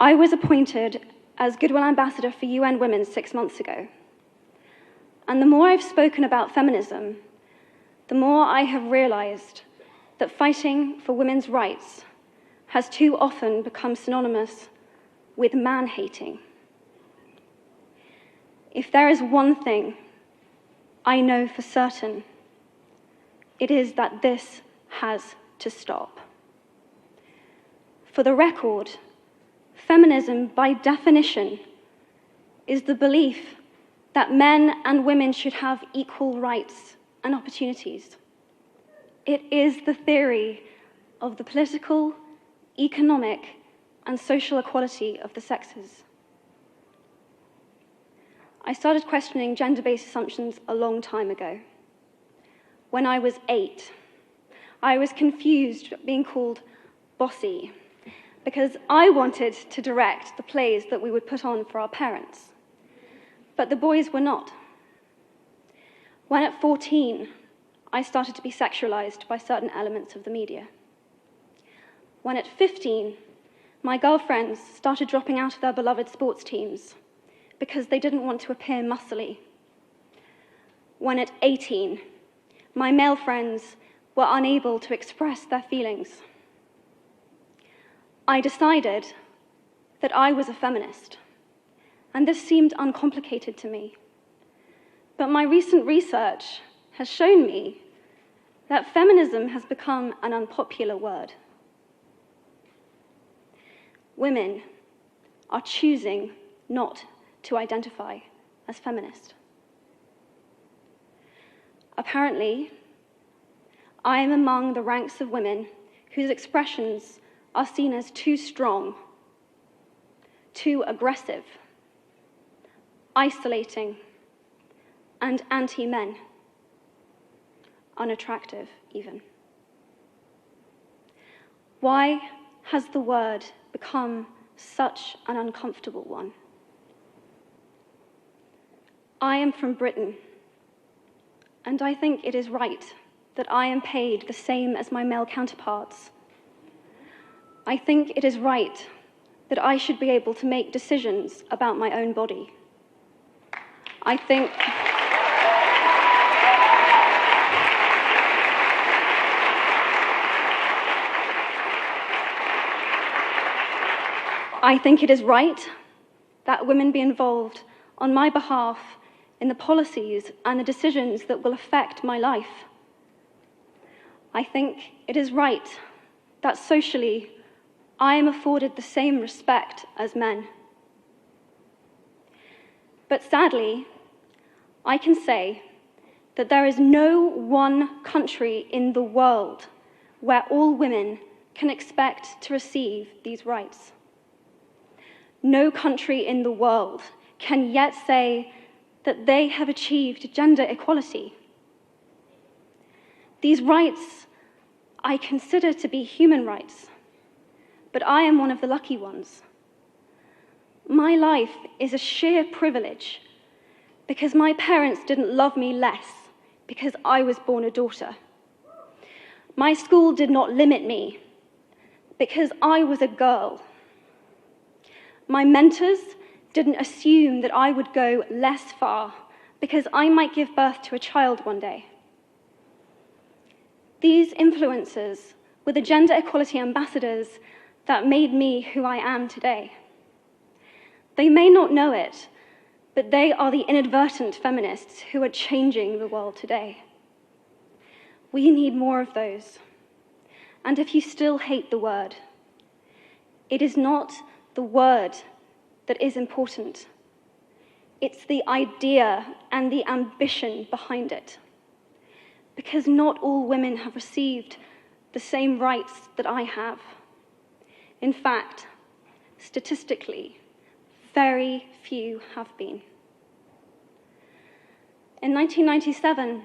I was appointed as Goodwill Ambassador for UN Women 6 months ago. And the more I've spoken about feminism, the more I have realized that fighting for women's rights has too often become synonymous with man-hating. If there is one thing I know for certain, it is that this has to stop. For the record, feminism, by definition, is the belief that men and women should have equal rights and opportunities. It is the theory of the political, economic, and social equality of the sexes. I started questioning gender-based assumptions a long time ago. When I was 8, I was confused being called bossy because I wanted to direct the plays that we would put on for our parents, but the boys were not. When at 14, I started to be sexualized by certain elements of the media. When at 15, my girlfriends started dropping out of their beloved sports teams because they didn't want to appear muscly. When at 18, my male friends were unable to express their feelings. I decided that I was a feminist, and this seemed uncomplicated to me. But my recent research has shown me that feminism has become an unpopular word. Women are choosing not to identify as feminist. Apparently, I am among the ranks of women whose expressions are seen as too strong, too aggressive, isolating, and anti-men, unattractive even. Why has the word become such an uncomfortable one? I am from Britain, and I think it is right that I am paid the same as my male counterparts. I think it is right that I should be able to make decisions about my own body. I think it is right that women be involved on my behalf in the policies and the decisions that will affect my life. I think it is right that socially I am afforded the same respect as men. But sadly, I can say that there is no one country in the world where all women can expect to receive these rights. No country in the world can yet say that they have achieved gender equality. These rights I consider to be human rights, but I am one of the lucky ones. My life is a sheer privilege because my parents didn't love me less because I was born a daughter. My school did not limit me because I was a girl. My mentors didn't assume that I would go less far because I might give birth to a child one day. These influences were the gender equality ambassadors that made me who I am today. They may not know it, but they are the inadvertent feminists who are changing the world today. We need more of those. And if you still hate the word, it is not the word that is important. It's the idea and the ambition behind it. Because not all women have received the same rights that I have. In fact, statistically, very few have been. In 1997,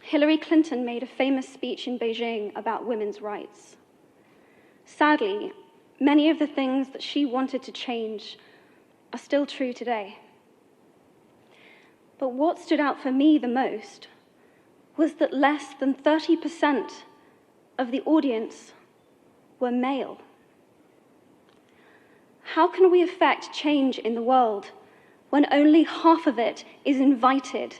Hillary Clinton made a famous speech in Beijing about women's rights. Sadly, many of the things that she wanted to change are still true today. But what stood out for me the most was that less than 30% of the audience were male. How can we affect change in the world when only half of it is invited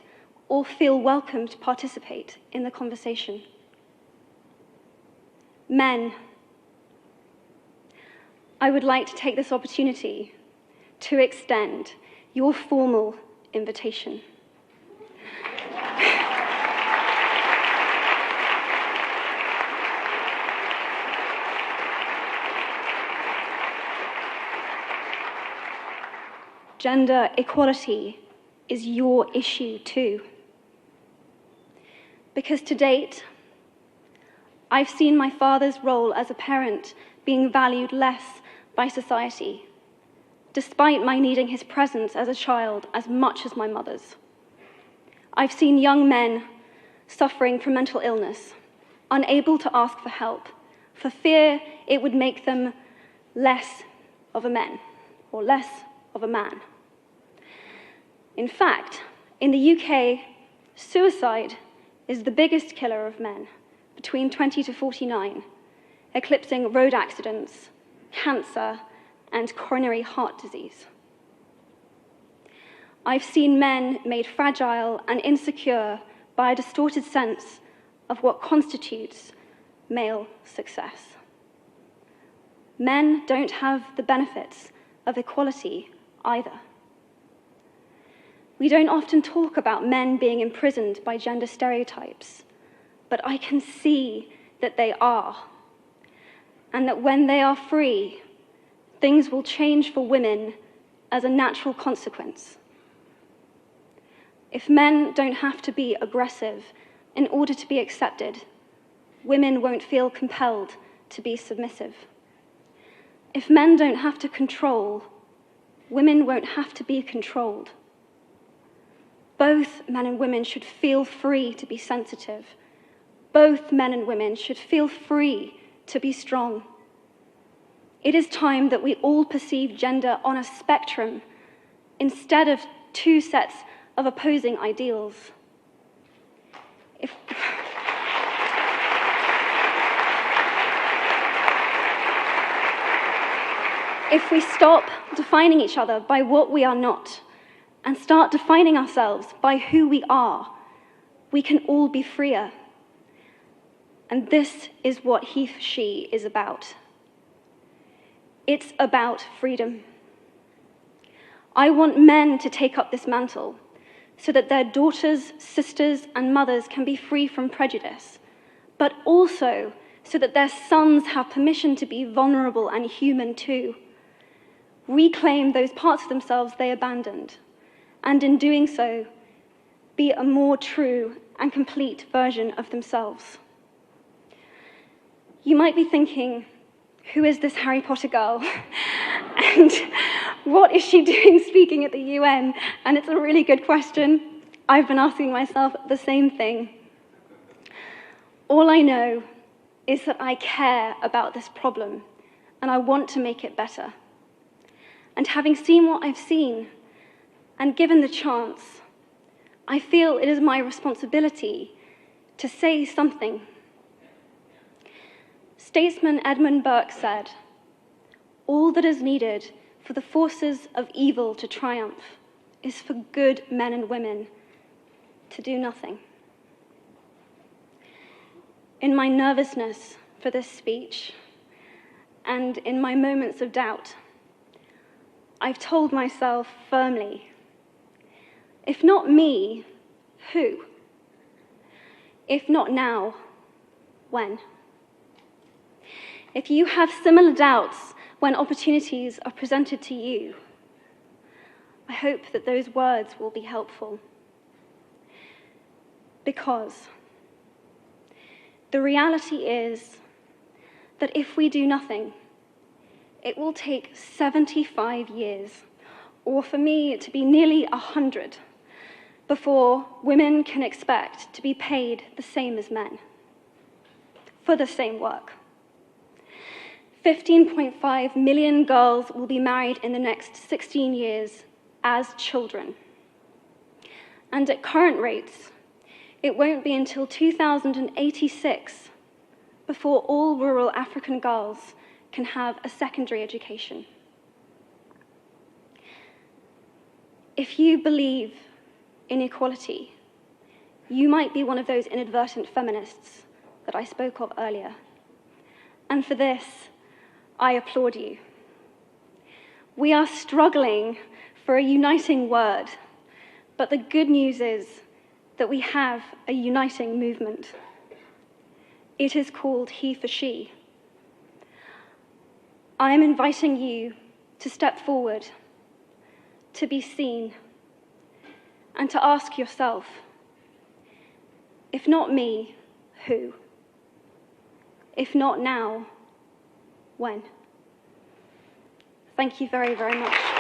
or feel welcome to participate in the conversation? Men, I would like to take this opportunity to extend your formal invitation. Gender equality is your issue too. Because to date, I've seen my father's role as a parent being valued less by society, despite my needing his presence as a child as much as my mother's. I've seen young men suffering from mental illness, unable to ask for help, for fear it would make them less of a man, or less of a man. In fact, in the UK, suicide is the biggest killer of men between 20 to 49, eclipsing road accidents, cancer, and coronary heart disease. I've seen men made fragile and insecure by a distorted sense of what constitutes male success. Men don't have the benefits of equality either. We don't often talk about men being imprisoned by gender stereotypes, but I can see that they are, and that when they are free, things will change for women as a natural consequence. If men don't have to be aggressive in order to be accepted, women won't feel compelled to be submissive. If men don't have to control, women won't have to be controlled. Both men and women should feel free to be sensitive. Both men and women should feel free to be strong. It is time that we all perceive gender on a spectrum instead of two sets of opposing ideals. If we stop defining each other by what we are not and start defining ourselves by who we are, we can all be freer. And this is what HeForShe is about. It's about freedom. I want men to take up this mantle so that their daughters, sisters, and mothers can be free from prejudice, but also so that their sons have permission to be vulnerable and human too. Reclaim those parts of themselves they abandoned, and in doing so, be a more true and complete version of themselves. You might be thinking, who is this Harry Potter girl? And what is she doing speaking at the UN? And it's a really good question. I've been asking myself the same thing. All I know is that I care about this problem, and I want to make it better. And having seen what I've seen, and given the chance, I feel it is my responsibility to say something. Statesman Edmund Burke said, "All that is needed for the forces of evil to triumph is for good men and women to do nothing." In my nervousness for this speech, and in my moments of doubt, I've told myself firmly, if not me, who? If not now, when? If you have similar doubts when opportunities are presented to you, I hope that those words will be helpful. Because the reality is that if we do nothing, it will take 75 years, or for me to be nearly 100, before women can expect to be paid the same as men for the same work. 15.5 million girls will be married in the next 16 years as children. And at current rates, it won't be until 2086 before all rural African girls can have a secondary education. If you believe in equality, you might be one of those inadvertent feminists that I spoke of earlier. And for this, I applaud you. We are struggling for a uniting word, but the good news is that we have a uniting movement. It is called HeForShe. I am inviting you to step forward, to be seen, and to ask yourself, if not me, who? If not now, when? Thank you very, very much.